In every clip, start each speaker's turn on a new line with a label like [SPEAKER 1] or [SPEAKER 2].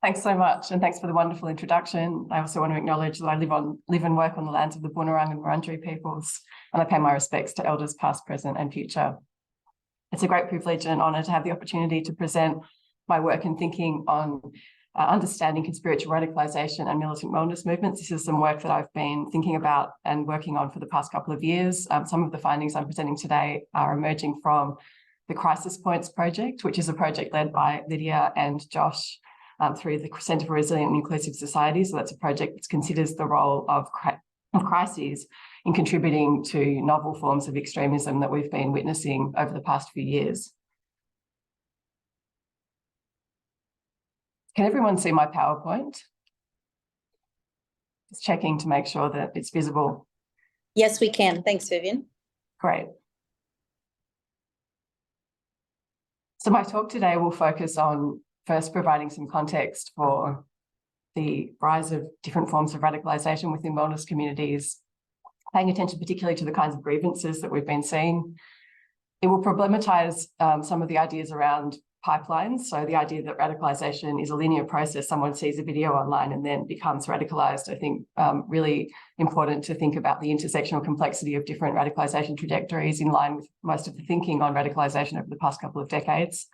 [SPEAKER 1] Thanks so much, and thanks for the wonderful introduction. I also want to acknowledge that I live and work on the lands of the Boonwurrung and Wurundjeri peoples, and I pay my respects to elders past, present and future. It's a great privilege and honour to have the opportunity to present my work and thinking on understanding conspiritual radicalisation and militant wellness movements. This is some work that I've been thinking about and working on for the past couple of years. Some of the findings I'm presenting today are emerging from the Crisis Points project, which is a project led by Lydia and Josh through the Centre for Resilient and Inclusive Societies. So that's a project that considers the role of crises in contributing to novel forms of extremism that we've been witnessing over the past few years. Can everyone see my PowerPoint? Just checking to make sure that it's visible.
[SPEAKER 2] Yes, we can. Thanks, Vivian.
[SPEAKER 1] Great. So my talk today will focus on first providing some context for the rise of different forms of radicalisation within wellness communities, paying attention particularly to the kinds of grievances that we've been seeing. It will problematise some of the ideas around pipelines. So the idea that radicalisation is a linear process, someone sees a video online and then becomes radicalised. I think really important to think about the intersectional complexity of different radicalisation trajectories in line with most of the thinking on radicalisation over the past couple of decades.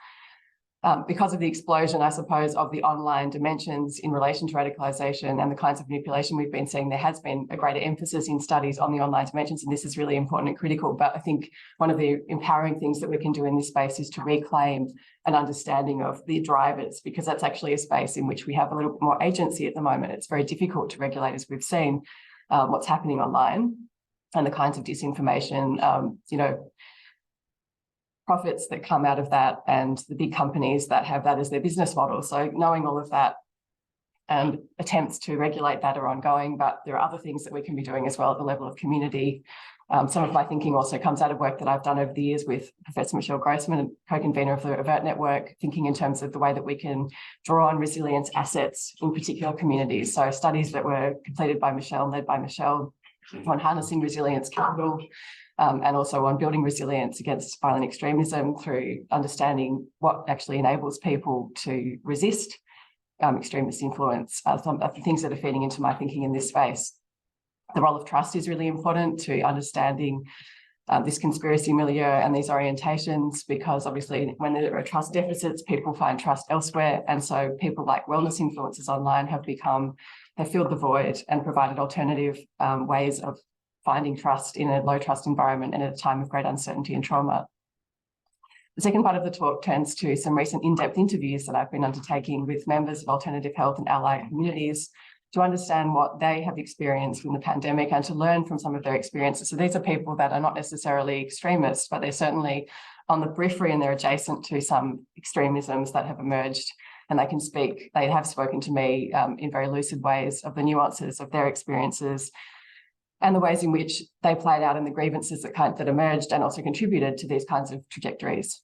[SPEAKER 1] Because of the explosion, I suppose, of the online dimensions in relation to radicalisation and the kinds of manipulation we've been seeing, there has been a greater emphasis in studies on the online dimensions, and this is really important and critical. But I think one of the empowering things that we can do in this space is to reclaim an understanding of the drivers, because that's actually a space in which we have a little bit more agency at the moment. It's very difficult to regulate, as we've seen, what's happening online and the kinds of disinformation, profits that come out of that and the big companies that have that as their business model. So knowing all of that and attempts to regulate that are ongoing, but there are other things that we can be doing as well at the level of community. Some of my thinking also comes out of work that I've done over the years with Professor Michelle Grossman, co-convener of the AVERT network, thinking in terms of the way that we can draw on resilience assets in particular communities. So studies that were completed by Michelle, led by Michelle, on harnessing resilience capital, and also on building resilience against violent extremism through understanding what actually enables people to resist extremist influence. Some of the things that are feeding into my thinking in this space. The role of trust is really important to understanding this conspiracy milieu and these orientations, because obviously when there are trust deficits, people find trust elsewhere. And so people like wellness influencers online have filled the void and provided alternative ways of finding trust in a low trust environment and at a time of great uncertainty and trauma. The second part of the talk turns to some recent in-depth interviews that I've been undertaking with members of alternative health and allied communities to understand what they have experienced from the pandemic and to learn from some of their experiences. So these are people that are not necessarily extremists, but they're certainly on the periphery and they're adjacent to some extremisms that have emerged, and they have spoken to me in very lucid ways of the nuances of their experiences and the ways in which they played out in the grievances that emerged and also contributed to these kinds of trajectories.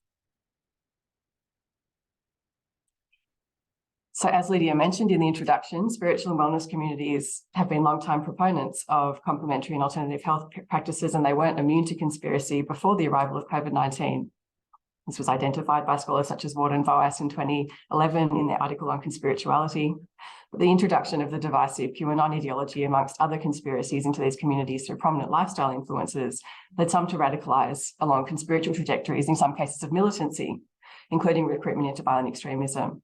[SPEAKER 1] So as Lydia mentioned in the introduction, spiritual and wellness communities have been long-time proponents of complementary and alternative health practices, and they weren't immune to conspiracy before the arrival of COVID-19. This was identified by scholars such as Ward and Voas in 2011 in their article on conspirituality. But the introduction of the divisive QAnon ideology amongst other conspiracies into these communities through prominent lifestyle influences led some to radicalise along conspiritual trajectories, in some cases of militancy, including recruitment into violent extremism.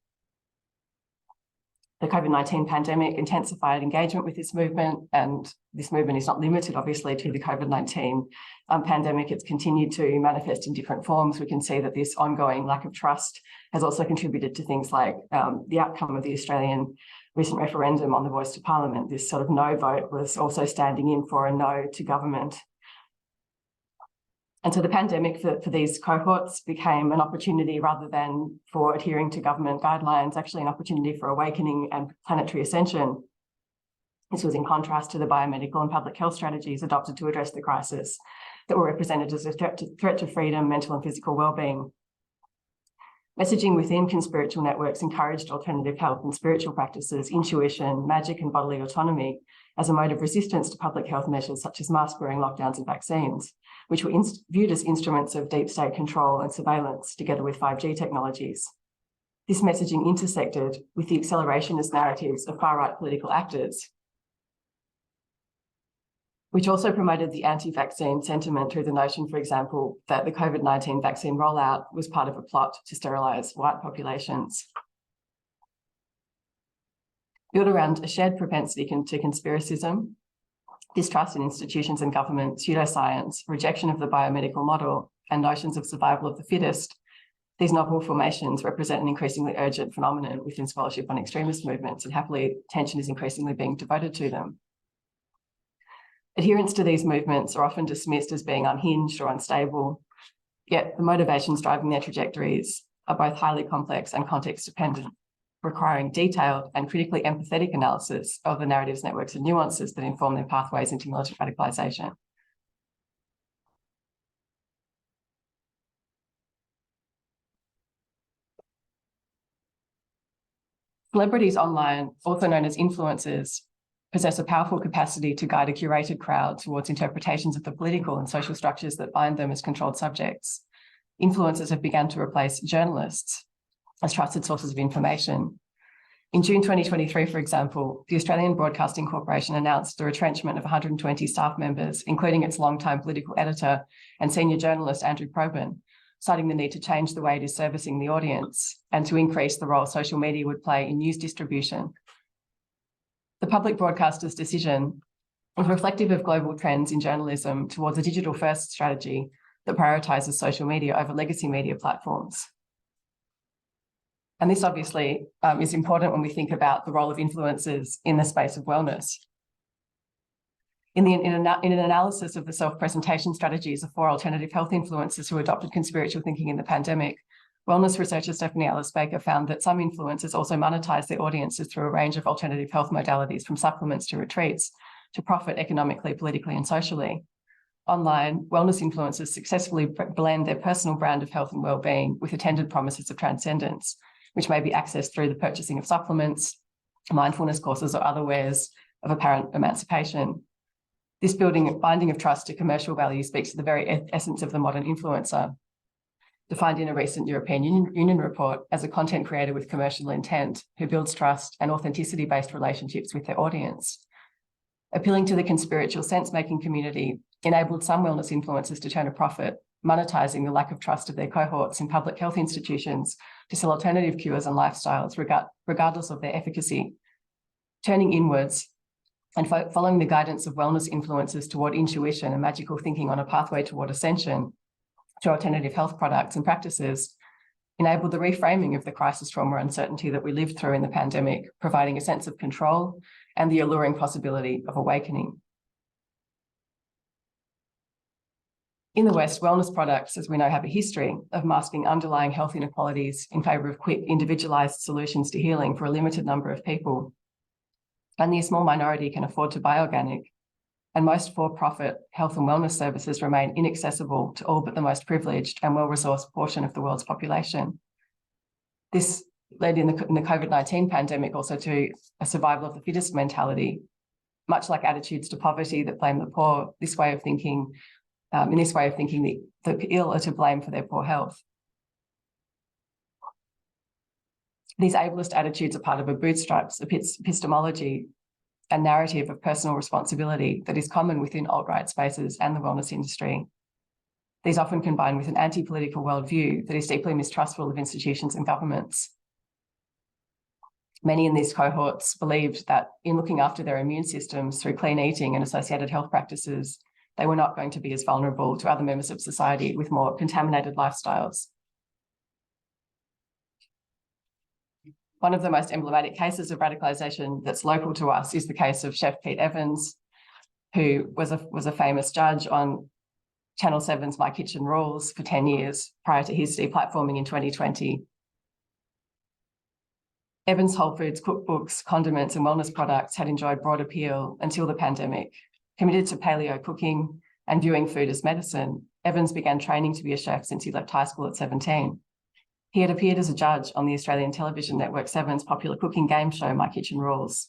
[SPEAKER 1] The COVID-19 pandemic intensified engagement with this movement, and this movement is not limited, obviously, to the COVID-19 pandemic. It's continued to manifest in different forms. We can see that this ongoing lack of trust has also contributed to things like the outcome of the Australian recent referendum on the voice to Parliament. This sort of no vote was also standing in for a no to government. And so the pandemic for these cohorts became an opportunity, rather than for adhering to government guidelines, actually an opportunity for awakening and planetary ascension. This was in contrast to the biomedical and public health strategies adopted to address the crisis that were represented as a threat to freedom, mental and physical well-being. Messaging within conspiritual networks encouraged alternative health and spiritual practices, intuition, magic and bodily autonomy as a mode of resistance to public health measures such as mask wearing, lockdowns and vaccines, which were viewed as instruments of deep state control and surveillance together with 5G technologies. This messaging intersected with the accelerationist narratives of far-right political actors, which also promoted the anti-vaccine sentiment through the notion, for example, that the COVID-19 vaccine rollout was part of a plot to sterilise white populations. Built around a shared propensity to conspiracism, distrust in institutions and government, pseudoscience, rejection of the biomedical model, and notions of survival of the fittest, these novel formations represent an increasingly urgent phenomenon within scholarship on extremist movements, and happily, attention is increasingly being devoted to them. Adherents to these movements are often dismissed as being unhinged or unstable, yet the motivations driving their trajectories are both highly complex and context-dependent, requiring detailed and critically empathetic analysis of the narratives, networks, and nuances that inform their pathways into militant radicalisation. Celebrities online, also known as influencers, possess a powerful capacity to guide a curated crowd towards interpretations of the political and social structures that bind them as controlled subjects. Influencers have begun to replace journalists as trusted sources of information. In June 2023, for example, the Australian Broadcasting Corporation announced the retrenchment of 120 staff members, including its longtime political editor and senior journalist, Andrew Probyn, citing the need to change the way it is servicing the audience and to increase the role social media would play in news distribution. The public broadcaster's decision is reflective of global trends in journalism towards a digital-first strategy that prioritises social media over legacy media platforms. And this obviously is important when we think about the role of influencers in the space of wellness. In an analysis of the self-presentation strategies of 4 alternative health influencers who adopted conspiritual thinking in the pandemic, wellness researcher Stephanie Ellis-Baker found that some influencers also monetize their audiences through a range of alternative health modalities, from supplements to retreats, to profit economically, politically, and socially. Online, wellness influencers successfully blend their personal brand of health and well-being with attended promises of transcendence, which may be accessed through the purchasing of supplements, mindfulness courses, or other ways of apparent emancipation. This binding of trust to commercial value speaks to the very essence of the modern influencer, defined in a recent European Union report as a content creator with commercial intent who builds trust and authenticity-based relationships with their audience. Appealing to the conspiritual sense-making community enabled some wellness influencers to turn a profit, monetizing the lack of trust of their cohorts in public health institutions to sell alternative cures and lifestyles, regardless of their efficacy. Turning inwards and following the guidance of wellness influencers toward intuition and magical thinking on a pathway toward ascension to alternative health products and practices enabled the reframing of the crisis, trauma, uncertainty that we lived through in the pandemic, providing a sense of control and the alluring possibility of awakening. In the West, wellness products, as we know, have a history of masking underlying health inequalities in favour of quick, individualised solutions to healing for a limited number of people. Only a small minority can afford to buy organic, and most for-profit health and wellness services remain inaccessible to all but the most privileged and well-resourced portion of the world's population. This led in the COVID-19 pandemic also to a survival of the fittest mentality, much like attitudes to poverty that blame the poor. In this way of thinking, the ill are to blame for their poor health. These ableist attitudes are part of a bootstraps epistemology and narrative of personal responsibility that is common within alt-right spaces and the wellness industry. These often combine with an anti-political worldview that is deeply mistrustful of institutions and governments. Many in these cohorts believed that in looking after their immune systems through clean eating and associated health practices, they were not going to be as vulnerable to other members of society with more contaminated lifestyles. One of the most emblematic cases of radicalisation that's local to us is the case of Chef Pete Evans, who was a famous judge on Channel 7's My Kitchen Rules for 10 years prior to his deplatforming in 2020. Evans' Whole Foods cookbooks, condiments and wellness products had enjoyed broad appeal until the pandemic. Committed to paleo cooking and viewing food as medicine, Evans began training to be a chef since he left high school at 17. He had appeared as a judge on the Australian television network 7's popular cooking game show, My Kitchen Rules.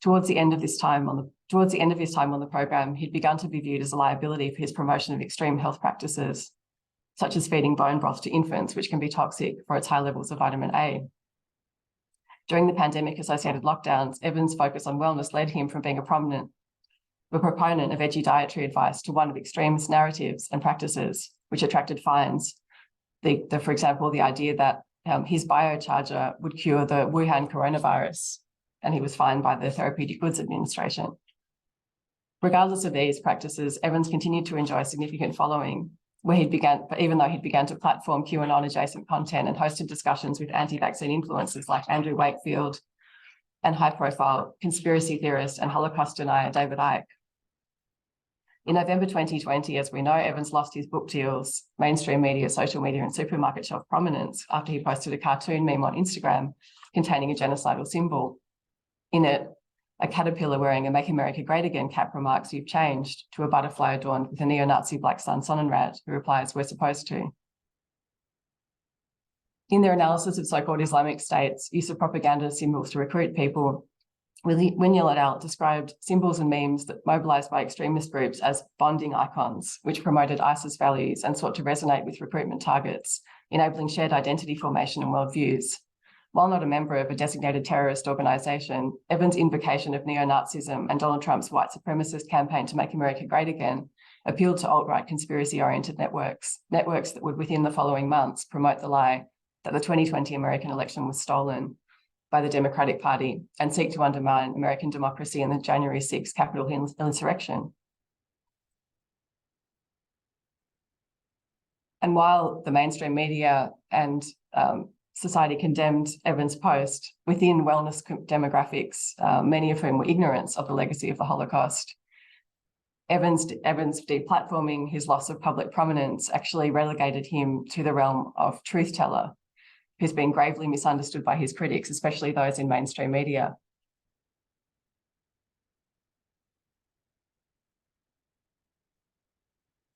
[SPEAKER 1] Towards the end of his time on the program, he'd begun to be viewed as a liability for his promotion of extreme health practices, such as feeding bone broth to infants, which can be toxic for its high levels of vitamin A. During the pandemic-associated lockdowns, Evans' focus on wellness led him from being a proponent of edgy dietary advice to one of extremist narratives and practices, which attracted fines. For example, the idea that his biocharger would cure the Wuhan coronavirus, and he was fined by the Therapeutic Goods Administration. Regardless of these practices, Evans continued to enjoy a significant following, even though he'd begun to platform QAnon-adjacent content and hosted discussions with anti-vaccine influencers like Andrew Wakefield and high-profile conspiracy theorist and Holocaust denier David Icke. In November 2020, as we know, Evans lost his book deals, mainstream media, social media, and supermarket shelf prominence after he posted a cartoon meme on Instagram containing a genocidal symbol. In it, a caterpillar wearing a Make America Great Again cap remarks, "You've changed," to a butterfly adorned with a neo-Nazi black sun Sonnenrad, who replies, "We're supposed to." In their analysis of so-called Islamic states' use of propaganda symbols to recruit people, Winyal et al. Described symbols and memes that mobilized by extremist groups as bonding icons, which promoted ISIS values and sought to resonate with recruitment targets, enabling shared identity formation and worldviews. While not a member of a designated terrorist organisation, Evans' invocation of neo-Nazism and Donald Trump's white supremacist campaign to make America great again appealed to alt-right conspiracy-oriented networks that would, within the following months, promote the lie that the 2020 American election was stolen by the Democratic Party and seek to undermine American democracy in the January 6th Capitol Hill insurrection. And while the mainstream media and society condemned Evans' post, within wellness demographics, many of whom were ignorant of the legacy of the Holocaust, Evans' deplatforming, his loss of public prominence, actually relegated him to the realm of truth teller, who's been gravely misunderstood by his critics, especially those in mainstream media.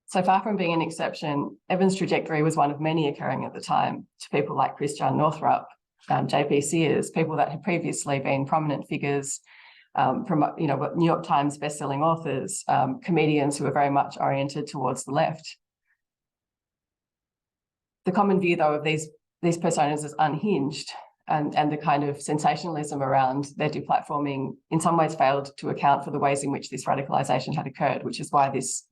[SPEAKER 1] So far from being an exception, Evans' trajectory was one of many occurring at the time to people like Christian Northrup, JP Sears, people that had previously been prominent figures, New York Times bestselling authors, comedians who were very much oriented towards the left. The common view, though, of these personas is unhinged, and the kind of sensationalism around their deplatforming in some ways failed to account for the ways in which this radicalisation had occurred, which is why this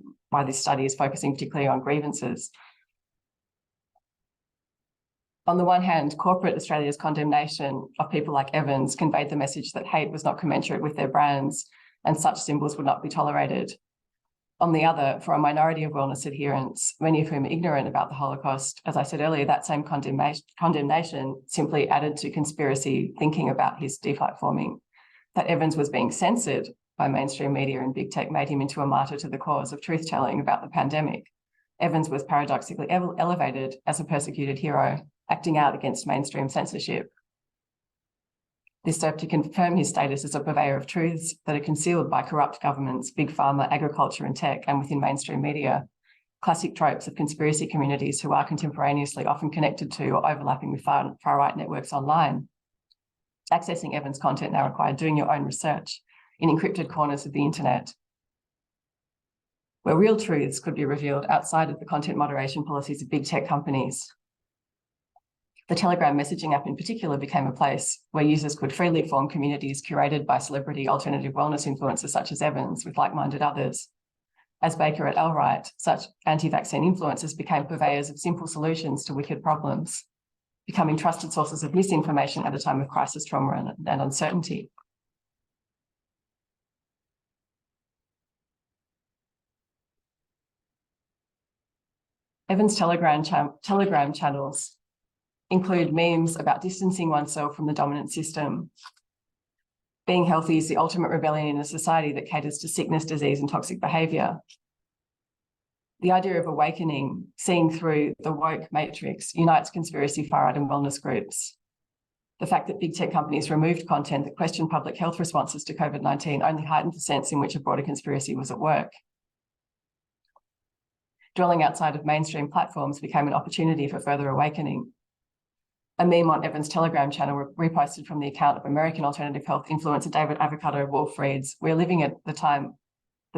[SPEAKER 1] study is focusing particularly on grievances. On the one hand, corporate Australia's condemnation of people like Evans conveyed the message that hate was not commensurate with their brands and such symbols would not be tolerated. On the other, for a minority of wellness adherents, many of whom are ignorant about the Holocaust, as I said earlier, that same condemnation simply added to conspiracy thinking about his deplatforming. That Evans was being censored by mainstream media and big tech made him into a martyr to the cause of truth-telling about the pandemic. Evans was paradoxically elevated as a persecuted hero, acting out against mainstream censorship. This served to confirm his status as a purveyor of truths that are concealed by corrupt governments, big pharma, agriculture and tech, and within mainstream media. Classic tropes of conspiracy communities who are contemporaneously often connected to or overlapping with far-right networks online. Accessing Evans' content now required doing your own research in encrypted corners of the internet, where real truths could be revealed outside of the content moderation policies of big tech companies. The Telegram messaging app in particular became a place where users could freely form communities curated by celebrity alternative wellness influencers such as Evans with like-minded others. As Baker et al. Write, such anti-vaccine influencers became purveyors of simple solutions to wicked problems, becoming trusted sources of misinformation at a time of crisis, trauma and uncertainty. Evans' Telegram channels include memes about distancing oneself from the dominant system. Being healthy is the ultimate rebellion in a society that caters to sickness, disease, and toxic behaviour. The idea of awakening, seeing through the woke matrix, unites conspiracy, far-right and wellness groups. The fact that big tech companies removed content that questioned public health responses to COVID-19 only heightened the sense in which a broader conspiracy was at work. Dwelling outside of mainstream platforms became an opportunity for further awakening. A meme on Evans' Telegram channel reposted from the account of American alternative health influencer David Avocado Wolf reads, "We're living at the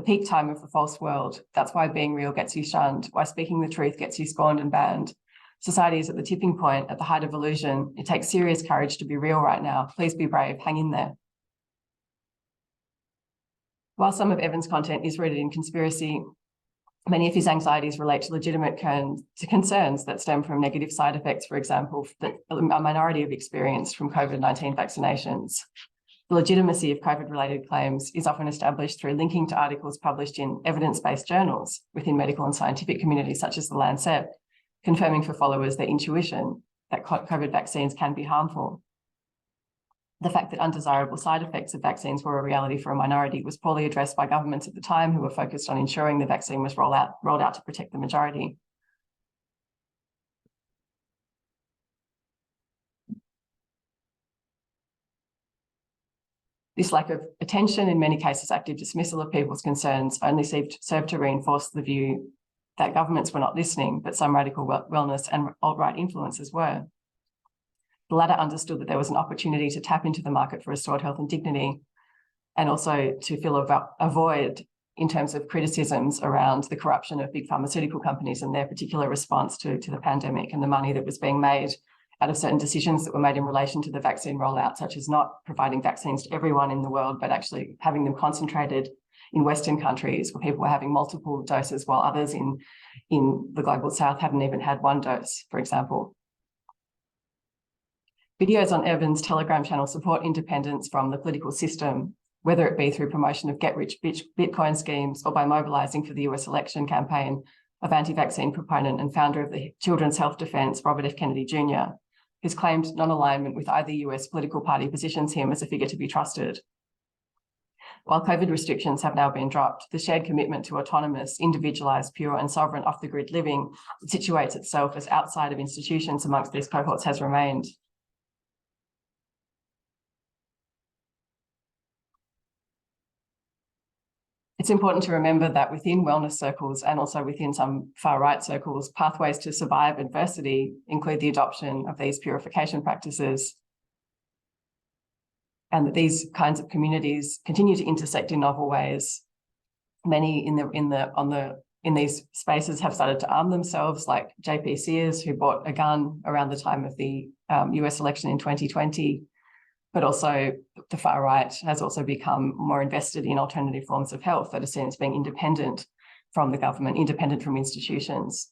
[SPEAKER 1] peak time of the false world. That's why being real gets you shunned, why speaking the truth gets you scorned and banned. Society is at the tipping point, at the height of illusion. It takes serious courage to be real right now. Please be brave, hang in there. While some of Evan's content is rooted in conspiracy, many of his anxieties relate to legitimate concerns that stem from negative side effects, for example, that a minority have experienced from COVID-19 vaccinations. The legitimacy of COVID-related claims is often established through linking to articles published in evidence-based journals within medical and scientific communities, such as the Lancet, confirming for followers their intuition that COVID vaccines can be harmful. The fact that undesirable side effects of vaccines were a reality for a minority was poorly addressed by governments at the time, who were focused on ensuring the vaccine was rolled out to protect the majority. This lack of attention, in many cases active dismissal of people's concerns, only served to reinforce the view that governments were not listening, but some radical wellness and alt-right influences were. The latter understood that there was an opportunity to tap into the market for restored health and dignity, and also to fill a void in terms of criticisms around the corruption of big pharmaceutical companies and their particular response to the pandemic, and the money that was being made out of certain decisions that were made in relation to the vaccine rollout, such as not providing vaccines to everyone in the world, but actually having them concentrated in Western countries where people were having multiple doses, while others in the global south hadn't even had one dose, for example. Videos on Evan's Telegram channel support independence from the political system, whether it be through promotion of get-rich-bitch Bitcoin schemes or by mobilising for the US election campaign of anti-vaccine proponent and founder of the Children's Health Defence, Robert F. Kennedy Jr., whose claimed non-alignment with either US political party positions him as a figure to be trusted. While COVID restrictions have now been dropped, the shared commitment to autonomous, individualised, pure and sovereign off-the-grid living that situates itself as outside of institutions amongst these cohorts has remained. It's important to remember that within wellness circles and also within some far-right circles, pathways to survive adversity include the adoption of these purification practices, and that these kinds of communities continue to intersect in novel ways. Many in these spaces have started to arm themselves, like JP Sears, who bought a gun around the time of the US election in 2020. But also the far right has also become more invested in alternative forms of health that are seen as being independent from the government, independent from institutions.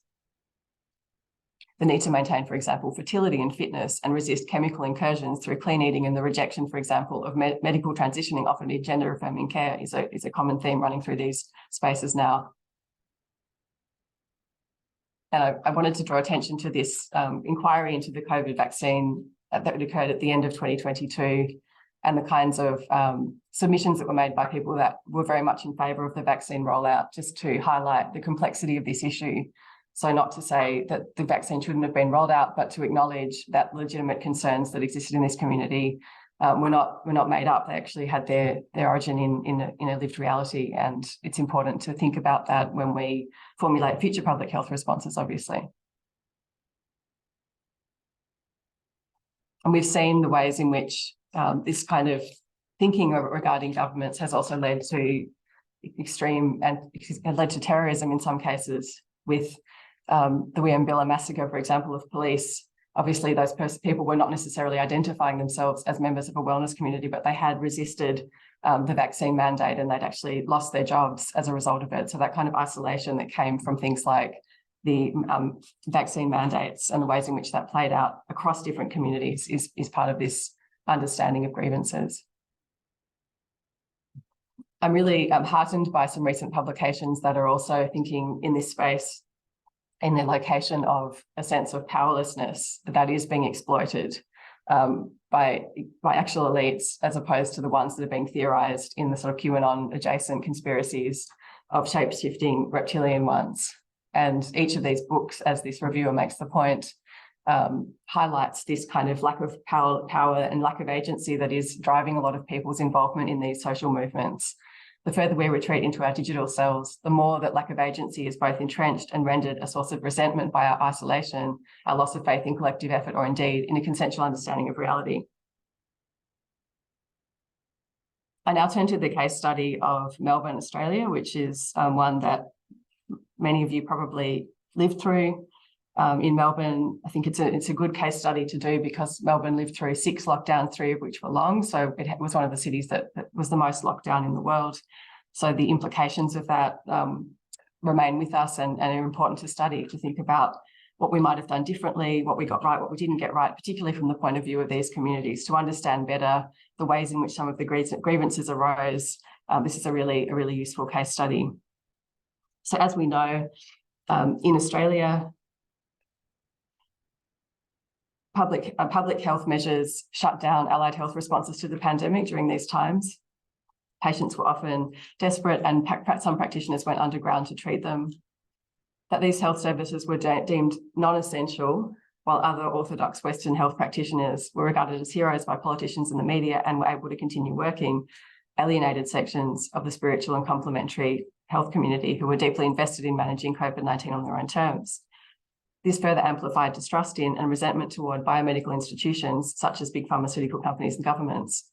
[SPEAKER 1] The need to maintain, for example, fertility and fitness and resist chemical incursions through clean eating, and the rejection, for example, of medical transitioning offered in gender-affirming care is a common theme running through these spaces now. And I wanted to draw attention to this inquiry into the COVID vaccine that occurred at the end of 2022, and the kinds of submissions that were made by people that were very much in favour of the vaccine rollout, just to highlight the complexity of this issue. So not to say that the vaccine shouldn't have been rolled out, but to acknowledge that legitimate concerns that existed in this community were not made up. They actually had their origin in a lived reality, and it's important to think about that when we formulate future public health responses, obviously. And we've seen the ways in which this kind of thinking regarding governments has also led to extreme and led to terrorism in some cases, with the Wiambilla massacre, for example, of police. Obviously, those people were not necessarily identifying themselves as members of a wellness community, but they had resisted the vaccine mandate, and they'd actually lost their jobs as a result of it. So that kind of isolation that came from things like the vaccine mandates and the ways in which that played out across different communities is part of this understanding of grievances. I'm really heartened by some recent publications that are also thinking in this space, in the location of a sense of powerlessness that is being exploited by actual elites, as opposed to the ones that are being theorised in the sort of QAnon adjacent conspiracies of shape-shifting reptilian ones. And each of these books, as this reviewer makes the point, highlights this kind of lack of power and lack of agency that is driving a lot of people's involvement in these social movements. The further we retreat into our digital selves, the more that lack of agency is both entrenched and rendered a source of resentment by our isolation, our loss of faith in collective effort, or indeed in a consensual understanding of reality. I now turn to the case study of Melbourne, Australia, which is one that many of you probably lived through. In Melbourne, I think it's a good case study to do because Melbourne lived through 6 lockdowns, 3 of which were long. So it was one of the cities that was the most locked down in the world. So the implications of that remain with us and are important to study, to think about what we might have done differently, what we got right, what we didn't get right, particularly from the point of view of these communities, to understand better the ways in which some of the grievances arose. This is a really useful case study. So as we know, in Australia, public health measures shut down allied health responses to the pandemic during these times. Patients were often desperate and some practitioners went underground to treat them. That these health services were deemed non-essential, while other orthodox Western health practitioners were regarded as heroes by politicians and the media and were able to continue working, alienated sections of the spiritual and complementary health community who were deeply invested in managing COVID-19 on their own terms. This further amplified distrust in and resentment toward biomedical institutions, such as big pharmaceutical companies and governments.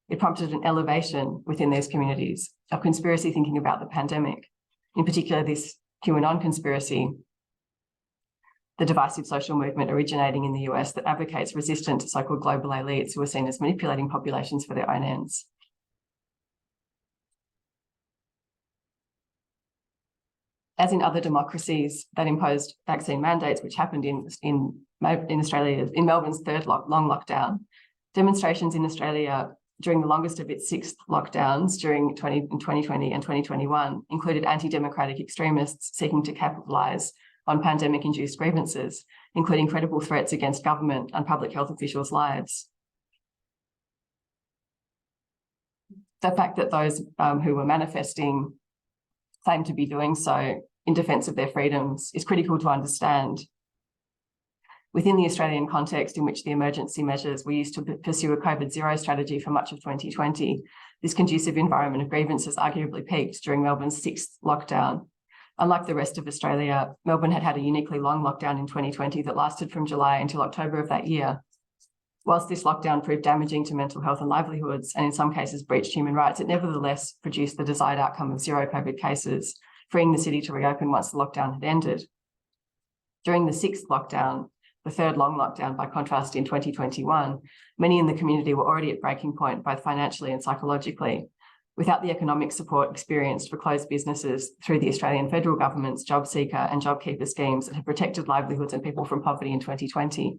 [SPEAKER 1] It prompted an elevation within these communities of conspiracy thinking about the pandemic, in particular this QAnon conspiracy, the divisive social movement originating in the US that advocates resistance to so-called global elites who are seen as manipulating populations for their own ends. As in other democracies that imposed vaccine mandates, which happened in Australia, in Melbourne's third long lockdown, demonstrations in Australia during the longest of its 6 lockdowns in 2020 and 2021 included anti-democratic extremists seeking to capitalise on pandemic-induced grievances, including credible threats against government and public health officials' lives. The fact that those who were manifesting claimed to be doing so in defence of their freedoms is critical to understand. Within the Australian context in which the emergency measures were used to pursue a COVID-0 strategy for much of 2020, this conducive environment of grievances arguably peaked during Melbourne's 6th lockdown. Unlike the rest of Australia, Melbourne had a uniquely long lockdown in 2020 that lasted from July until October of that year. Whilst this lockdown proved damaging to mental health and livelihoods, and in some cases breached human rights, it nevertheless produced the desired outcome of 0 COVID cases, freeing the city to reopen once the lockdown had ended. During the 6th lockdown, the third long lockdown, by contrast, in 2021, many in the community were already at breaking point, both financially and psychologically. Without the economic support experienced for closed businesses through the Australian federal government's JobSeeker and JobKeeper schemes that have protected livelihoods and people from poverty in 2020.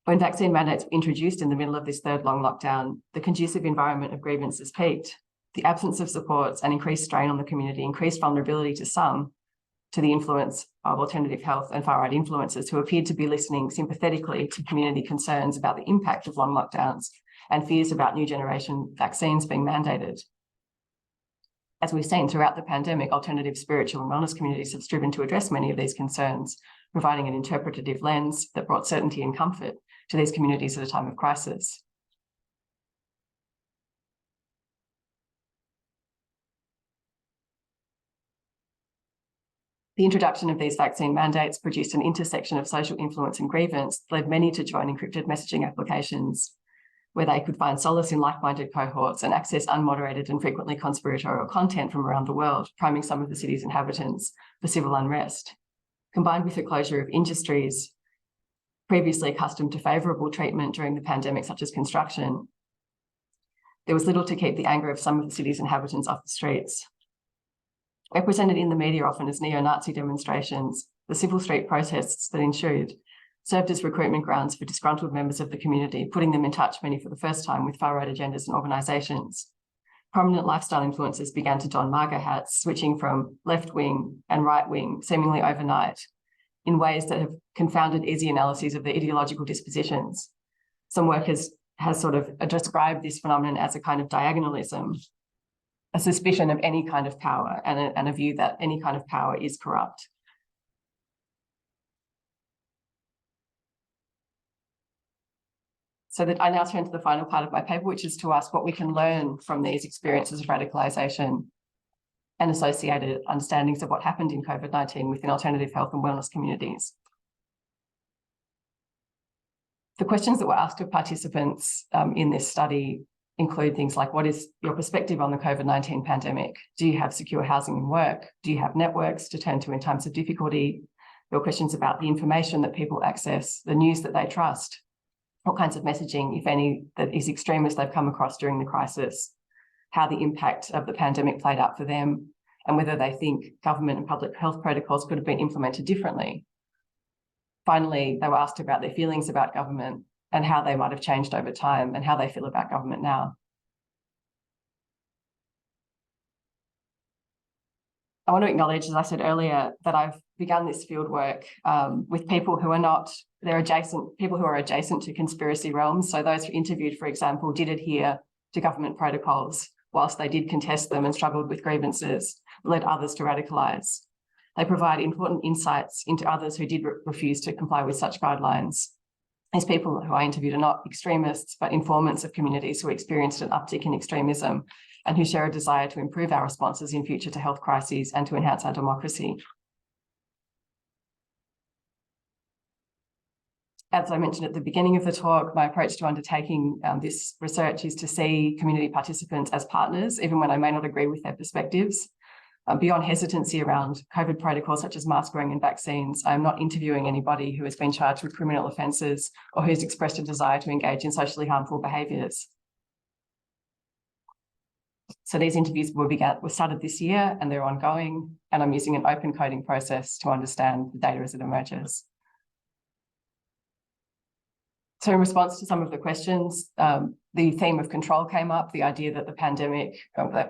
[SPEAKER 1] When vaccine mandates were introduced in the middle of this third long lockdown, the conducive environment of grievances peaked. The absence of supports and increased strain on the community increased vulnerability to some to the influence of alternative health and far-right influencers who appeared to be listening sympathetically to community concerns about the impact of long lockdowns and fears about new generation vaccines being mandated. As we've seen throughout the pandemic, alternative spiritual and wellness communities have striven to address many of these concerns, providing an interpretative lens that brought certainty and comfort to these communities at a time of crisis. The introduction of these vaccine mandates produced an intersection of social influence and grievance that led many to join encrypted messaging applications, where they could find solace in like-minded cohorts and access unmoderated and frequently conspiratorial content from around the world, priming some of the city's inhabitants for civil unrest. Combined with the closure of industries previously accustomed to favourable treatment during the pandemic, such as construction, there was little to keep the anger of some of the city's inhabitants off the streets. Represented in the media often as neo-Nazi demonstrations, the civil street protests that ensued served as recruitment grounds for disgruntled members of the community, putting them in touch, many for the first time, with far-right agendas and organisations. Prominent lifestyle influencers began to don MAGA hats, switching from left-wing and right-wing seemingly overnight in ways that have confounded easy analyses of their ideological dispositions. Some work has sort of described this phenomenon as a kind of diagonalism, a suspicion of any kind of power and a view that any kind of power is corrupt. So that I now turn to the final part of my paper, which is to ask what we can learn from these experiences of radicalisation and associated understandings of what happened in COVID-19 within alternative health and wellness communities. The questions that were asked of participants in this study include things like, what is your perspective on the COVID-19 pandemic? Do you have secure housing and work? Do you have networks to turn to in times of difficulty? There were questions about the information that people access, the news that they trust, what kinds of messaging, if any, that is extremist they've come across during the crisis, how the impact of the pandemic played out for them, and whether they think government and public health protocols could have been implemented differently. Finally, they were asked about their feelings about government and how they might have changed over time and how they feel about government now. I want to acknowledge, as I said earlier, that I've begun this fieldwork with people who are not, people who are adjacent to conspiracy realms. So those who interviewed, for example, did adhere to government protocols, whilst they did contest them and struggled with grievances, led others to radicalise. They provide important insights into others who did refuse to comply with such guidelines. These people who I interviewed are not extremists, but informants of communities who experienced an uptick in extremism and who share a desire to improve our responses in future to health crises and to enhance our democracy. As I mentioned at the beginning of the talk, my approach to undertaking this research is to see community participants as partners, even when I may not agree with their perspectives. Beyond hesitancy around COVID protocols such as mask wearing and vaccines, I'm not interviewing anybody who has been charged with criminal offences or who's expressed a desire to engage in socially harmful behaviours. So these interviews were started this year and they're ongoing, and I'm using an open coding process to understand the data as it emerges. So in response to some of the questions, the theme of control came up, the idea that the pandemic,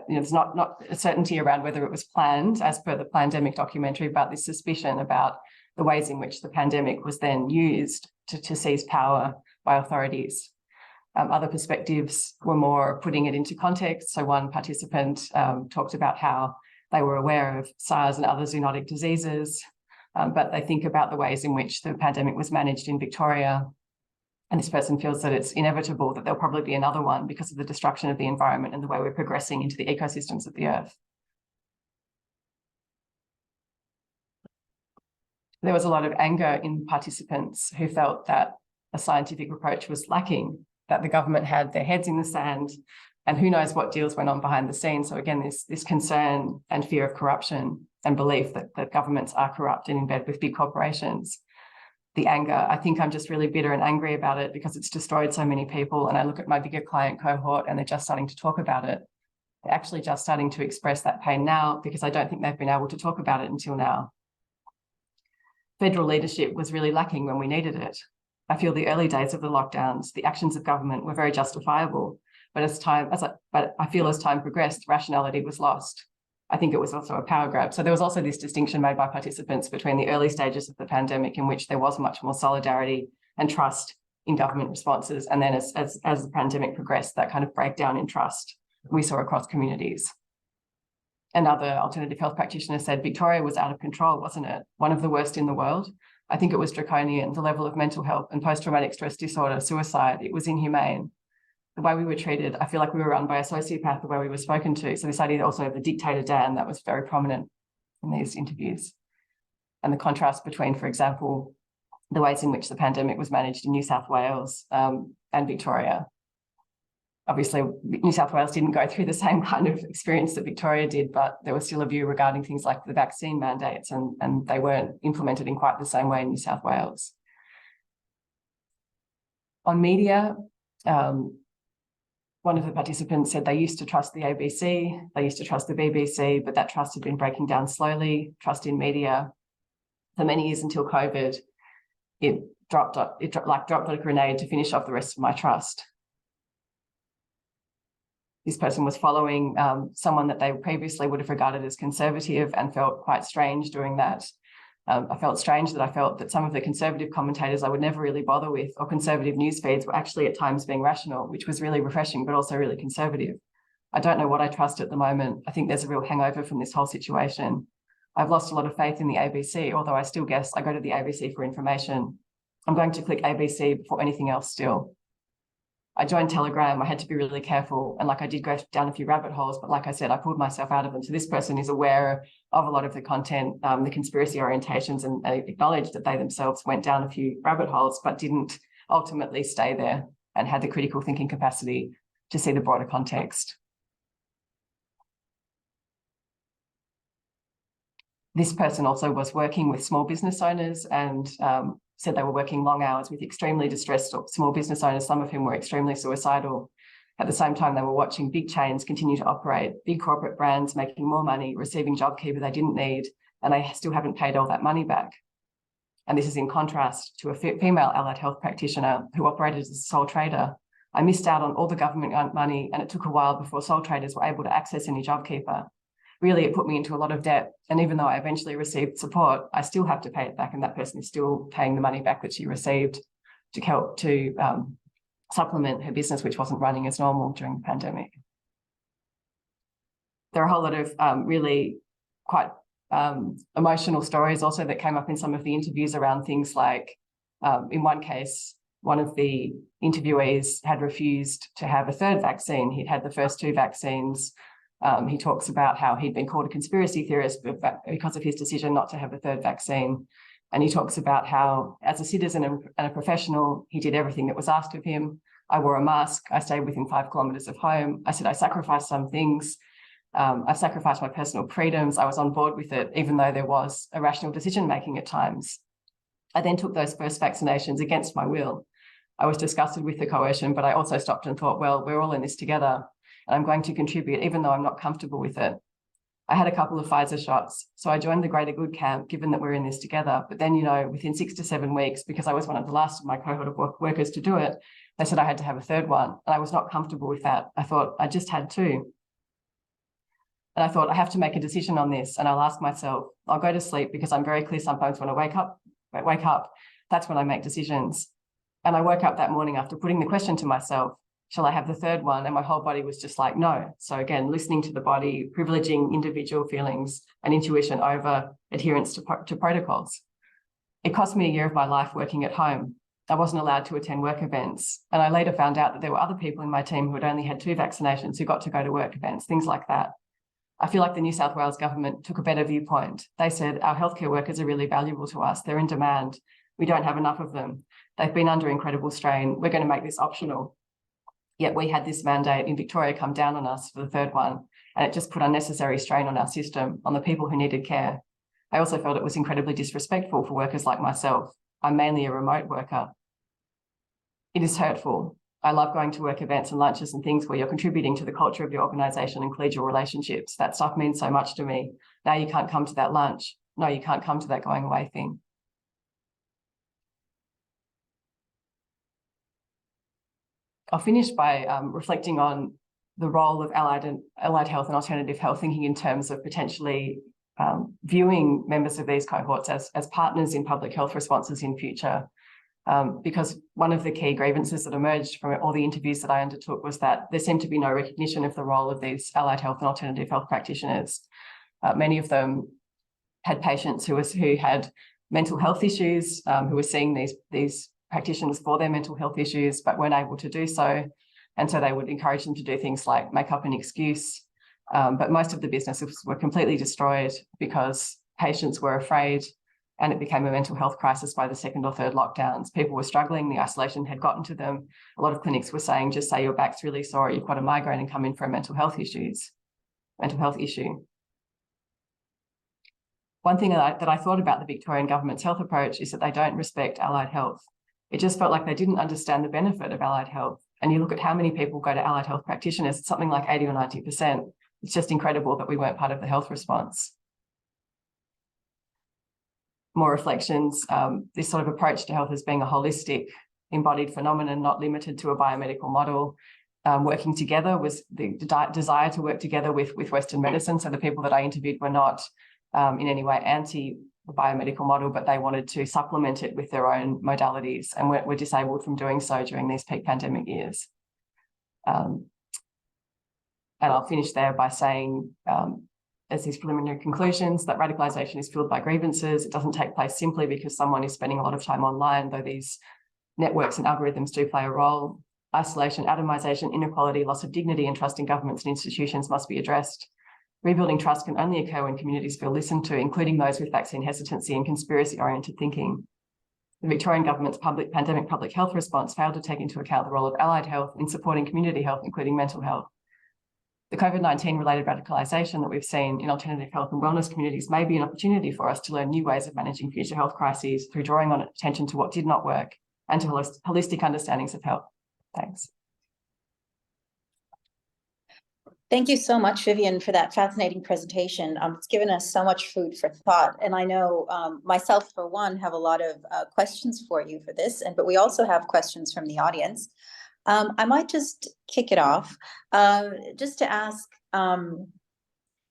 [SPEAKER 1] there's not a certainty around whether it was planned as per the pandemic documentary, but this suspicion about the ways in which the pandemic was then used to seize power by authorities. Other perspectives were more putting it into context. So one participant talked about how they were aware of SARS and other zoonotic diseases, but they think about the ways in which the pandemic was managed in Victoria. And this person feels that it's inevitable that there'll probably be another one because of the destruction of the environment and the way we're progressing into the ecosystems of the earth. There was a lot of anger in participants who felt that a scientific approach was lacking, that the government had their heads in the sand, and who knows what deals went on behind the scenes. So again, this concern and fear of corruption and belief that governments are corrupt and in bed with big corporations. The anger, I think I'm just really bitter and angry about it because it's destroyed so many people. And I look at my bigger client cohort and they're just starting to talk about it. They're actually just starting to express that pain now because I don't think they've been able to talk about it until now. Federal leadership was really lacking when we needed it. I feel the early days of the lockdowns, the actions of government were very justifiable, but I feel as time progressed, rationality was lost. I think it was also a power grab. So there was also this distinction made by participants between the early stages of the pandemic, in which there was much more solidarity and trust in government responses. And then as the pandemic progressed, that kind of breakdown in trust we saw across communities. Another alternative health practitioner said, Victoria was out of control, wasn't it? One of the worst in the world. I think it was draconian, the level of mental health and post-traumatic stress disorder, suicide, it was inhumane. The way we were treated, I feel like we were run by a sociopath, the way we were spoken to. So this idea also of the dictator Dan, that was very prominent in these interviews. And the contrast between, for example, the ways in which the pandemic was managed in New South Wales and Victoria. Obviously, New South Wales didn't go through the same kind of experience that Victoria did, but there was still a view regarding things like the vaccine mandates, and they weren't implemented in quite the same way in New South Wales. On media, one of the participants said they used to trust the ABC, they used to trust the BBC, but that trust had been breaking down slowly. Trust in media for many years until COVID, it dropped like a grenade to finish off the rest of my trust. This person was following someone that they previously would have regarded as conservative and felt quite strange doing that. I felt strange that I felt that some of the conservative commentators I would never really bother with, or conservative news feeds, were actually at times being rational, which was really refreshing, but also really conservative. I don't know what I trust at the moment. I think there's a real hangover from this whole situation. I've lost a lot of faith in the ABC, although I still guess I go to the ABC for information. I'm going to click ABC before anything else still. I joined Telegram. I had to be really careful. And I did go down a few rabbit holes, but like I said, I pulled myself out of them. So this person is aware of a lot of the content, the conspiracy orientations, and they acknowledged that they themselves went down a few rabbit holes, but didn't ultimately stay there and had the critical thinking capacity to see the broader context. This person also was working with small business owners and said they were working long hours with extremely distressed small business owners, some of whom were extremely suicidal. At the same time, they were watching big chains continue to operate, big corporate brands making more money, receiving JobKeeper they didn't need, and they still haven't paid all that money back. And this is in contrast to a female allied health practitioner who operated as a sole trader. I missed out on all the government money, and it took a while before sole traders were able to access any JobKeeper. Really, it put me into a lot of debt. And even though I eventually received support, I still have to pay it back. And that person is still paying the money back that she received to help to supplement her business, which wasn't running as normal during the pandemic. There are a whole lot of really quite emotional stories also that came up in some of the interviews around things like, in one case, one of the interviewees had refused to have a third vaccine. He'd had the first 2 vaccines. He talks about how he'd been called a conspiracy theorist because of his decision not to have a third vaccine. And he talks about how, as a citizen and a professional, he did everything that was asked of him. I wore a mask. I stayed within 5 kilometres of home. I said I sacrificed some things. I've sacrificed my personal freedoms. I was on board with it, even though there was irrational decision-making at times. I then took those first vaccinations against my will. I was disgusted with the coercion, but I also stopped and thought, well, we're all in this together. And I'm going to contribute, even though I'm not comfortable with it. I had a couple of Pfizer shots, so I joined the greater good camp, given that we're in this together. But then, within 6 to 7 weeks, because I was one of the last of my cohort of workers to do it, they said I had to have a third one. And I was not comfortable with that. I thought I just had 2. And I thought I have to make a decision on this. And I'll ask myself, I'll go to sleep because I'm very clear sometimes when I wake up, that's when I make decisions. And I woke up that morning after putting the question to myself, shall I have the third one? And my whole body was just like, no. So again, listening to the body, privileging individual feelings and intuition over adherence to protocols. It cost me a year of my life working at home. I wasn't allowed to attend work events. And I later found out that there were other people in my team who had only had 2 vaccinations who got to go to work events, things like that. I feel like the New South Wales government took a better viewpoint. They said, our healthcare workers are really valuable to us. They're in demand. We don't have enough of them. They've been under incredible strain. We're going to make this optional. Yet we had this mandate in Victoria come down on us for the third one, and it just put unnecessary strain on our system, on the people who needed care. I also felt it was incredibly disrespectful for workers like myself. I'm mainly a remote worker. It is hurtful. I love going to work events and lunches and things where you're contributing to the culture of your organisation and collegial relationships. That stuff means so much to me. Now you can't come to that lunch. No, you can't come to that going away thing. I'll finish by reflecting on the role of allied health and alternative health, thinking in terms of potentially viewing members of these cohorts as partners in public health responses in future. Because one of the key grievances that emerged from all the interviews that I undertook was that there seemed to be no recognition of the role of these allied health and alternative health practitioners. Many of them had patients who had mental health issues, who were seeing these practitioners for their mental health issues, but weren't able to do so. And so they would encourage them to do things like make up an excuse. But most of the businesses were completely destroyed because patients were afraid, and it became a mental health crisis by the 2nd or 3rd lockdowns. People were struggling, the isolation had gotten to them. A lot of clinics were saying, just say your back's really sore, you've got a migraine, and come in for a mental health issue. One thing that I thought about the Victorian government's health approach is that they don't respect allied health. It just felt like they didn't understand the benefit of allied health. And you look at how many people go to allied health practitioners, it's something like 80 or 90%. It's just incredible that we weren't part of the health response. More reflections, this sort of approach to health as being a holistic, embodied phenomenon, not limited to a biomedical model. Working together was the desire to work together with Western medicine. So the people that I interviewed were not in any way anti the biomedical model, but they wanted to supplement it with their own modalities and were disabled from doing so during these peak pandemic years. And I'll finish there by saying, as these preliminary conclusions, that radicalisation is fueled by grievances. It doesn't take place simply because someone is spending a lot of time online, though these networks and algorithms do play a role. Isolation, atomisation, inequality, loss of dignity and trust in governments and institutions must be addressed. Rebuilding trust can only occur when communities feel listened to, including those with vaccine hesitancy and conspiracy-oriented thinking. The Victorian government's pandemic public health response failed to take into account the role of allied health in supporting community health, including mental health. the COVID-19 related radicalisation that we've seen in alternative health and wellness communities may be an opportunity for us to learn new ways of managing future health crises through drawing on attention to what did not work and to holistic understandings of health. Thanks.
[SPEAKER 2] Thank you so much, Vivian, for that fascinating presentation. It's given us so much food for thought. And I know myself, for one, have a lot of questions for you for this, but we also have questions from the audience. I might just kick it off just to ask,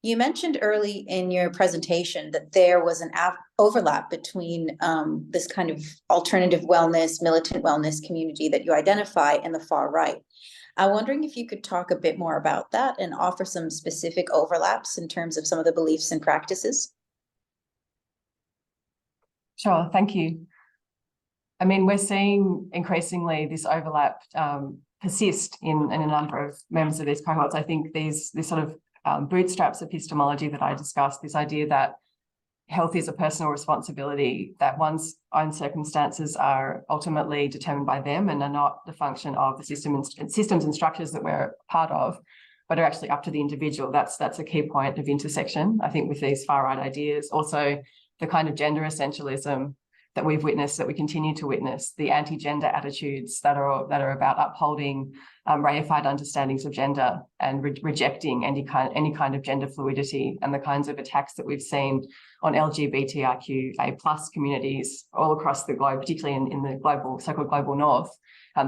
[SPEAKER 2] you mentioned early in your presentation that there was an overlap between this kind of alternative wellness, militant wellness community that you identify and the far right. I'm wondering if you could talk a bit more about that and offer some specific overlaps in terms of some of the beliefs and practices.
[SPEAKER 1] Sure, thank you. I mean, we're seeing increasingly this overlap persist in a number of members of these cohorts. I think this sort of bootstraps epistemology that I discussed, this idea that health is a personal responsibility, that one's own circumstances are ultimately determined by them and are not the function of the systems and structures that we're part of, but are actually up to the individual. That's a key point of intersection, I think, with these far-right ideas. Also, the kind of gender essentialism that we've witnessed, that we continue to witness, the anti-gender attitudes that are about upholding reified understandings of gender and rejecting any kind of gender fluidity, and the kinds of attacks that we've seen on LGBTIQA+ communities all across the globe, particularly in the so-called global north.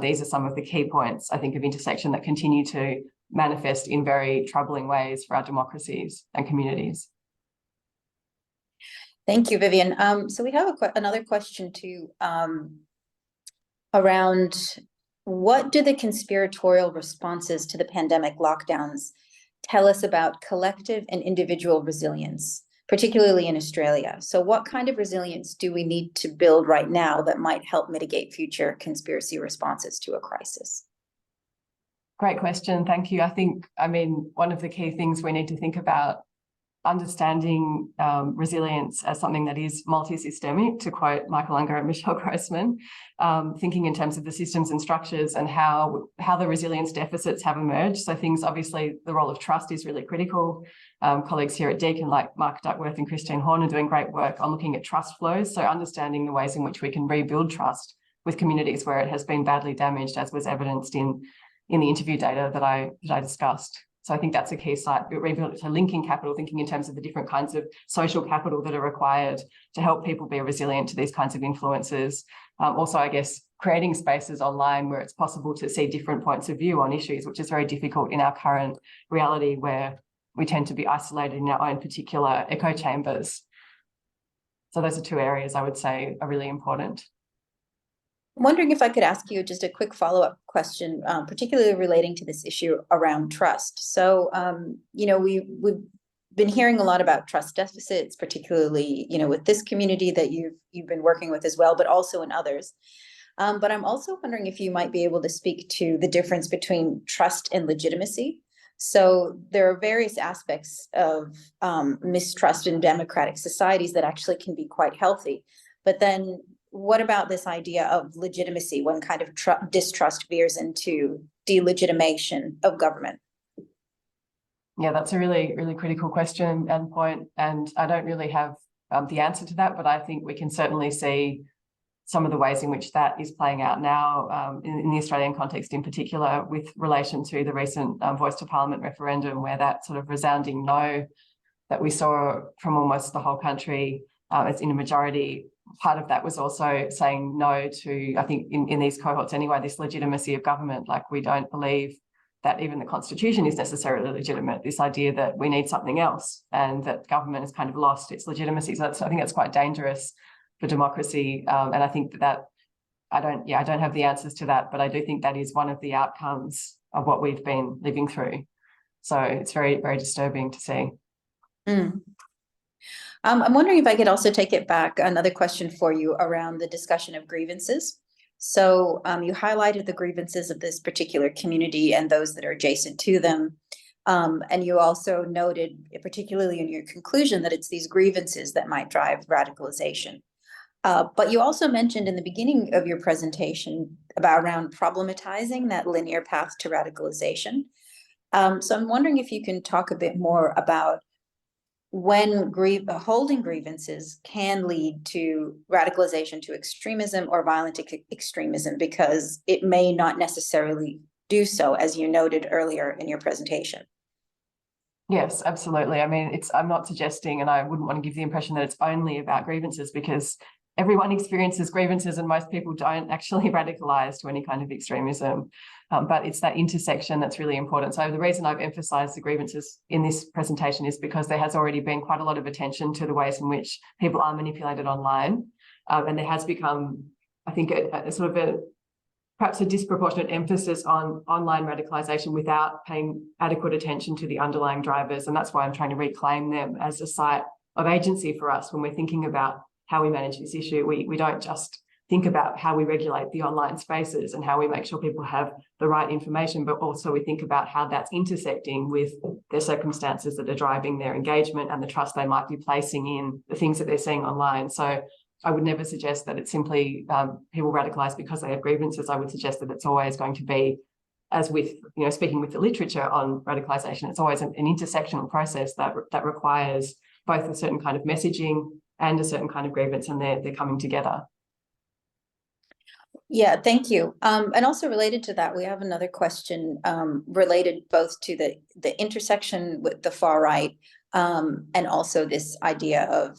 [SPEAKER 1] These are some of the key points, I think, of intersection that continue to manifest in very troubling ways for our democracies and communities.
[SPEAKER 2] Thank you, Vivian. So we have another question too, around what do the conspiratorial responses to the pandemic lockdowns tell us about collective and individual resilience, particularly in Australia? So what kind of resilience do we need to build right now that might help mitigate future conspiracy responses to a crisis?
[SPEAKER 1] Great question, thank you. I mean, one of the key things we need to think about understanding resilience as something that is multi-systemic, to quote Michael Unger and Michelle Grossman, thinking in terms of the systems and structures and how the resilience deficits have emerged. So things, obviously, the role of trust is really critical. Colleagues here at Deakin, like Mark Duckworth and Christine Horn, are doing great work on looking at trust flows, so understanding the ways in which we can rebuild trust with communities where it has been badly damaged, as was evidenced in the interview data that I discussed. So I think that's a key site. So linking capital, thinking in terms of the different kinds of social capital that are required to help people be resilient to these kinds of influences. Also, I guess, creating spaces online where it's possible to see different points of view on issues, which is very difficult in our current reality where we tend to be isolated in our own particular echo chambers. So those are two areas I would say are really important.
[SPEAKER 2] I'm wondering if I could ask you just a quick follow-up question, particularly relating to this issue around trust. So, we've been hearing a lot about trust deficits, particularly, with this community that you've been working with as well, but also in others. But I'm also wondering if you might be able to speak to the difference between trust and legitimacy. So there are various aspects of mistrust in democratic societies that actually can be quite healthy. But then what about this idea of legitimacy when kind of distrust veers into delegitimation of government?
[SPEAKER 1] Yeah, that's a really, really critical question and point. And I don't really have the answer to that, but I think we can certainly see some of the ways in which that is playing out now in the Australian context in particular, with relation to the recent Voice to Parliament referendum, where that sort of resounding no that we saw from almost the whole country, as in a majority, part of that was also saying no to, I think in these cohorts anyway, this legitimacy of government. Like, we don't believe that even the Constitution is necessarily legitimate, this idea that we need something else and that government has kind of lost its legitimacy. So I think that's quite dangerous for democracy. And I think that I don't have the answers to that, but I do think that is one of the outcomes of what we've been living through. So it's very, very disturbing to see.
[SPEAKER 2] I'm wondering if I could also take it back, another question for you around the discussion of grievances. So you highlighted the grievances of this particular community and those that are adjacent to them. And you also noted, particularly in your conclusion, that it's these grievances that might drive radicalization. But you also mentioned in the beginning of your presentation around problematizing that linear path to radicalization. So I'm wondering if you can talk a bit more about when holding grievances can lead to radicalization to extremism or violent extremism, because it may not necessarily do so, as you noted earlier in your presentation.
[SPEAKER 1] Yes, absolutely. I mean, I'm not suggesting, and I wouldn't want to give the impression that it's only about grievances, because everyone experiences grievances and most people don't actually radicalize to any kind of extremism. But it's that intersection that's really important. So the reason I've emphasized the grievances in this presentation is because there has already been quite a lot of attention to the ways in which people are manipulated online. And there has become, I think, a sort of perhaps a disproportionate emphasis on online radicalisation without paying adequate attention to the underlying drivers. And that's why I'm trying to reclaim them as a site of agency for us when we're thinking about how we manage this issue. We don't just think about how we regulate the online spaces and how we make sure people have the right information, but also we think about how that's intersecting with their circumstances that are driving their engagement and the trust they might be placing in the things that they're seeing online. So I would never suggest that it's simply people radicalise because they have grievances. I would suggest that it's always going to be, as with, speaking with the literature on radicalisation, it's always an intersectional process that requires both a certain kind of messaging and a certain kind of grievance, and they're coming together.
[SPEAKER 2] Yeah, thank you. And also related to that, we have another question related both to the intersection with the far right and also this idea of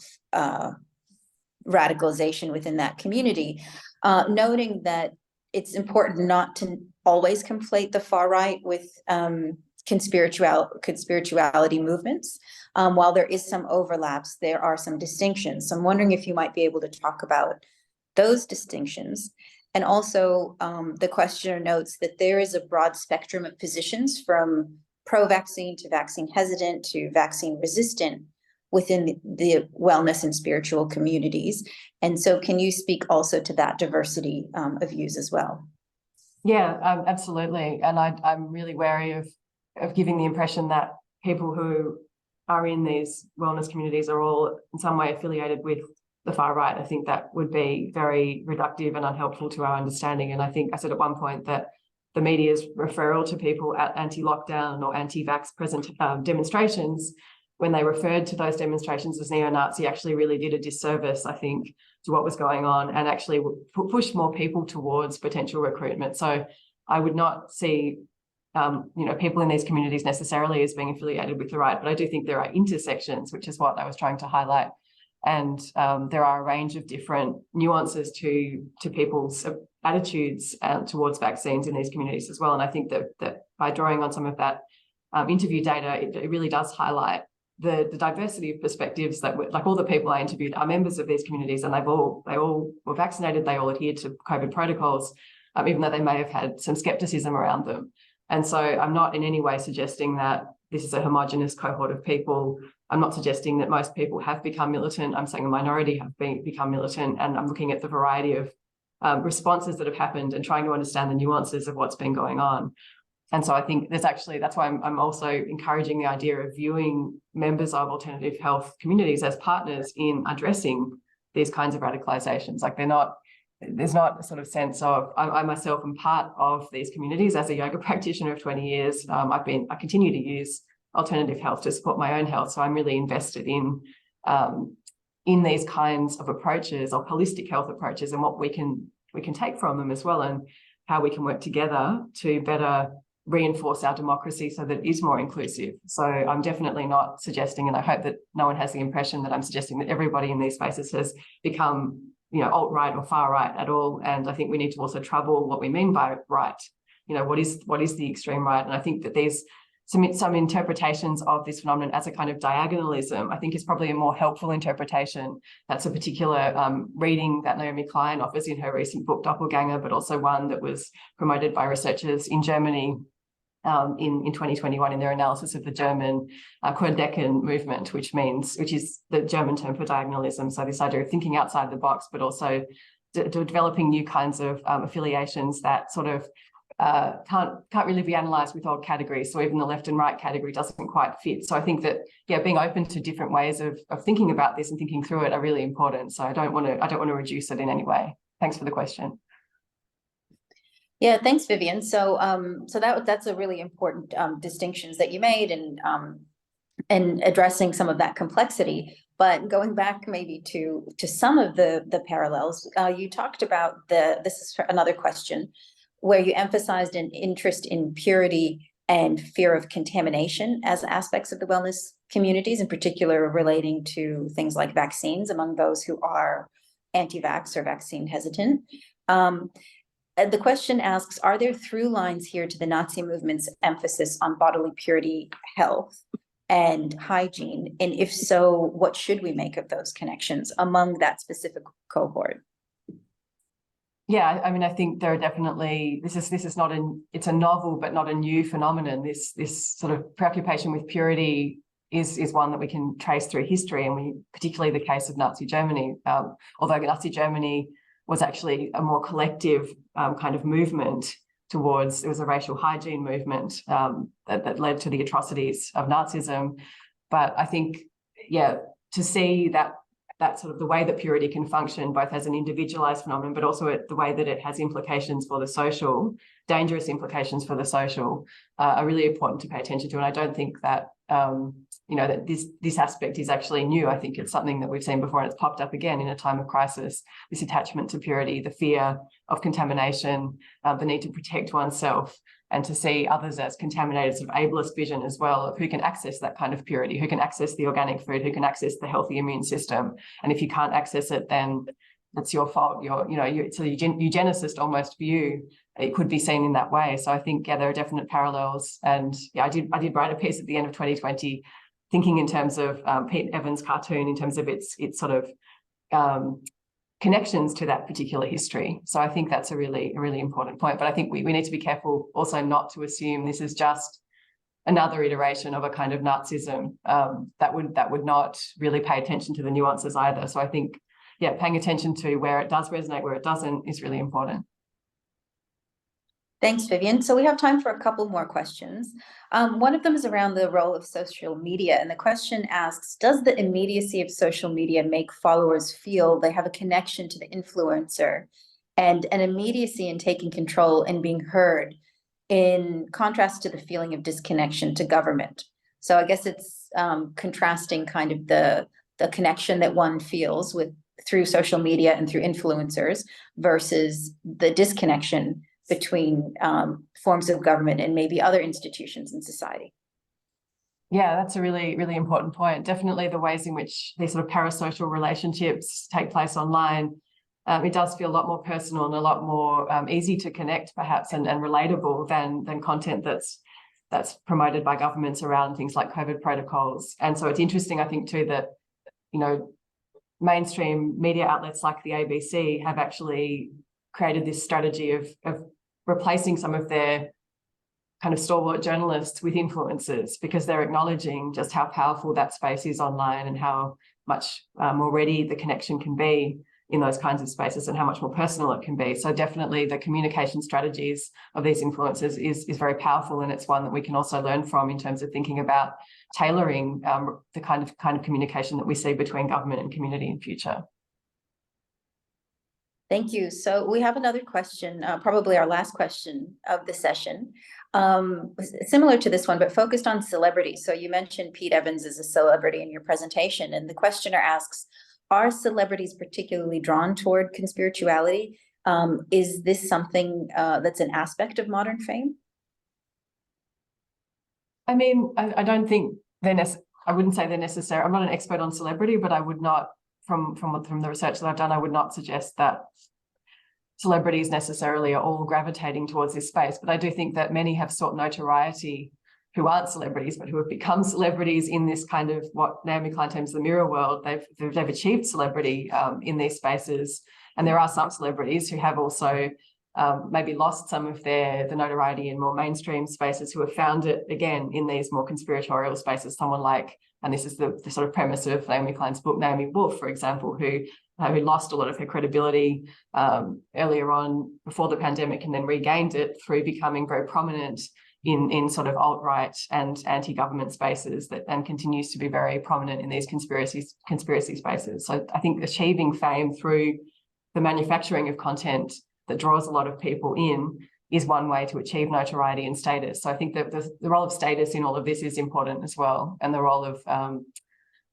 [SPEAKER 2] radicalization within that community, noting that it's important not to always conflate the far right with conspirituality movements. While there is some overlaps, there are some distinctions. So I'm wondering if you might be able to talk about those distinctions. And also the questioner notes that there is a broad spectrum of positions from pro-vaccine to vaccine hesitant to vaccine resistant within the wellness and spiritual communities. And so can you speak also to that diversity of views as well?
[SPEAKER 1] Yeah, absolutely. And I'm really wary of giving the impression that people who are in these wellness communities are all in some way affiliated with the far right. I think that would be very reductive and unhelpful to our understanding. And I think I said at one point that the media's referral to people at anti-lockdown or anti-vax demonstrations, when they referred to those demonstrations as neo-Nazi, actually really did a disservice, I think, to what was going on, and actually push more people towards potential recruitment. So I would not see people in these communities necessarily as being affiliated with the right, but I do think there are intersections, which is what I was trying to highlight. And there are a range of different nuances to people's attitudes towards vaccines in these communities as well. And I think that by drawing on some of that interview data, it really does highlight the diversity of perspectives that like all the people I interviewed are members of these communities, and they all were vaccinated, they all adhered to COVID protocols, even though they may have had some skepticism around them. And so I'm not in any way suggesting that this is a homogenous cohort of people. I'm not suggesting that most people have become militant. I'm saying a minority have become militant, and I'm looking at the variety of responses that have happened and trying to understand the nuances of what's been going on. And so I think that's why I'm also encouraging the idea of viewing members of alternative health communities as partners in addressing these kinds of radicalizations. Like there's not a sort of sense of, I myself am part of these communities as a yoga practitioner of 20 years. I continue to use alternative health to support my own health. So I'm really invested in these kinds of approaches, or holistic health approaches, and what we can take from them as well, and how we can work together to better reinforce our democracy so that it is more inclusive. So I'm definitely not suggesting, and I hope that no one has the impression that I'm suggesting that everybody in these spaces has become, alt-right or far-right at all. And I think we need to also trouble what we mean by right. What is the extreme right? And I think that there's some interpretations of this phenomenon as a kind of diagonalism, I think, is probably a more helpful interpretation. That's a particular reading that Naomi Klein offers in her recent book Doppelganger, but also one that was promoted by researchers in Germany in 2021 in their analysis of the German Deakin movement, which is the German term for diagonalism. So this idea of thinking outside the box, but also developing new kinds of affiliations that sort of can't really be analysed with old categories. So even the left and right category doesn't quite fit. So I think that being open to different ways of thinking about this and thinking through it are really important. So I don't want to reduce it in any way. Thanks for the question.
[SPEAKER 2] Yeah, thanks, Vivian. So that's a really important distinctions that you made, and addressing some of that complexity. But going back maybe to some of the parallels, you talked about this is another question where you emphasized an interest in purity and fear of contamination as aspects of the wellness communities, in particular relating to things like vaccines among those who are anti-vax or vaccine hesitant. The question asks, are there through lines here to the Nazi movement's emphasis on bodily purity, health, and hygiene? And if so, what should we make of those connections among that specific cohort?
[SPEAKER 1] Yeah, I mean, I think there are definitely, this is not it's a novel but not a new phenomenon. This sort of preoccupation with purity is one that we can trace through history, and particularly the case of Nazi Germany. Although Nazi Germany was actually a more collective kind of movement towards, it was a racial hygiene movement that led to the atrocities of Nazism. But I think, yeah, to see that sort of the way that purity can function both as an individualized phenomenon, but also the way that it has implications for the social, dangerous implications for the social, are really important to pay attention to. And I don't think that that this aspect is actually new. I think it's something that we've seen before, and it's popped up again in a time of crisis. This attachment to purity, the fear of contamination, the need to protect oneself, and to see others as contaminated, sort of ableist vision as well, of who can access that kind of purity, who can access the organic food, who can access the healthy immune system. And if you can't access it, then it's your fault. It's a eugenicist almost view. It could be seen in that way. So I think, yeah, there are definite parallels. And yeah, I did write a piece at the end of 2020, thinking in terms of Pete Evans' cartoon, in terms of its sort of connections to that particular history. So I think that's a really important point. But I think we need to be careful also not to assume this is just another iteration of a kind of Nazism that would not really pay attention to the nuances either. So I think, yeah, paying attention to where it does resonate, where it doesn't, is really important.
[SPEAKER 2] Thanks, Vivian. So we have time for a couple more questions. One of them is around the role of social media. And the question asks, does the immediacy of social media make followers feel they have a connection to the influencer and an immediacy in taking control and being heard, in contrast to the feeling of disconnection to government? So I guess it's contrasting kind of the connection that one feels through social media and through influencers versus the disconnection between forms of government and maybe other institutions in society.
[SPEAKER 1] Yeah, that's a really important point. Definitely the ways in which these sort of parasocial relationships take place online, it does feel a lot more personal and a lot more easy to connect perhaps and relatable than content that's promoted by governments around things like COVID protocols. And so it's interesting, I think, too, that, mainstream media outlets like the ABC have actually created this strategy of replacing some of their kind of stalwart journalists with influencers, because they're acknowledging just how powerful that space is online and how much more ready the connection can be in those kinds of spaces and how much more personal it can be. So definitely the communication strategies of these influencers is very powerful, and it's one that we can also learn from in terms of thinking about tailoring the kind of communication that we see between government and community in future.
[SPEAKER 2] Thank you. So we have another question, probably our last question of the session, similar to this one, but focused on celebrities. So you mentioned Pete Evans as a celebrity in your presentation, and the questioner asks, are celebrities particularly drawn toward conspirituality? Is this something that's an aspect of modern fame?
[SPEAKER 1] I mean, I don't think I wouldn't say they're necessary. I'm not an expert on celebrity, but I would not, from the research that I've done, I would not suggest that celebrities necessarily are all gravitating towards this space. But I do think that many have sought notoriety who aren't celebrities, but who have become celebrities in this kind of what Naomi Klein terms the mirror world. They've achieved celebrity in these spaces. And there are some celebrities who have also maybe lost some of the notoriety in more mainstream spaces, who have found it again in these more conspiratorial spaces. Someone like, and this is the sort of premise of Naomi Klein's book, Naomi Wolf, for example, who lost a lot of her credibility earlier on before the pandemic, and then regained it through becoming very prominent in sort of alt-right and anti-government spaces, and continues to be very prominent in these conspiracy spaces. So I think achieving fame through the manufacturing of content that draws a lot of people in is one way to achieve notoriety and status. So I think that the role of status in all of this is important as well, and the role of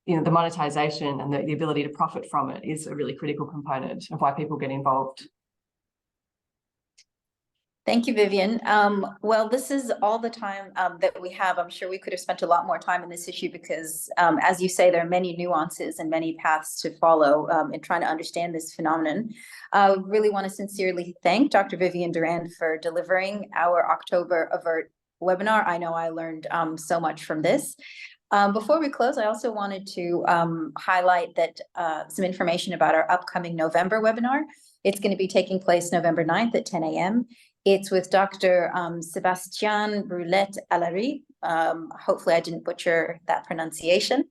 [SPEAKER 1] the monetization and the ability to profit from it is a really critical component of why people get involved.
[SPEAKER 2] Thank you, Vivian. Well, this is all the time that we have. I'm sure we could have spent a lot more time in this issue because, as you say, there are many nuances and many paths to follow in trying to understand this phenomenon. I really want to sincerely thank Dr. Vivian Gerrand for delivering our October AVERT webinar. I know I learned so much from this. Before we close, I also wanted to highlight that some information about our upcoming November webinar. It's going to be taking place November 9th at 10 a.m. It's with Dr. Sébastien Brulette-Allary. Hopefully I didn't butcher that pronunciation.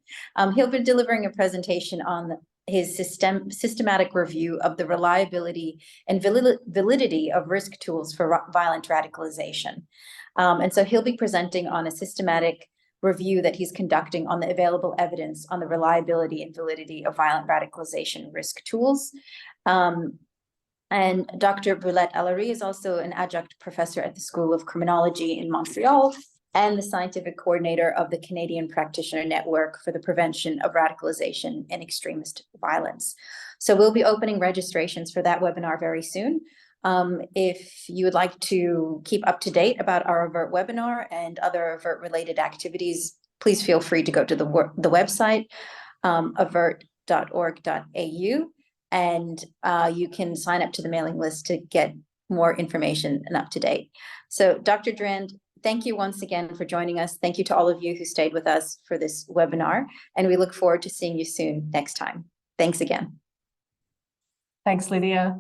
[SPEAKER 2] He'll be delivering a presentation on his systematic review of the reliability and validity of risk tools for violent radicalization. And so he'll be presenting on a systematic review that he's conducting on the available evidence on the reliability and validity of violent radicalization risk tools. And Dr. Brulette-Allary is also an adjunct professor at the School of Criminology in Montreal and the scientific coordinator of the Canadian Practitioner Network for the Prevention of Radicalization and Extremist Violence. So we'll be opening registrations for that webinar very soon. If you would like to keep up to date about our AVERT webinar and other AVERT related activities, please feel free to go to the website, avert.org.au. And you can sign up to the mailing list to get more information and up to date. So Dr. Gerrand, thank you once again for joining us. Thank you to all of you who stayed with us for this webinar, and we look forward to seeing you soon next time. Thanks again.
[SPEAKER 1] Thanks, Lydia.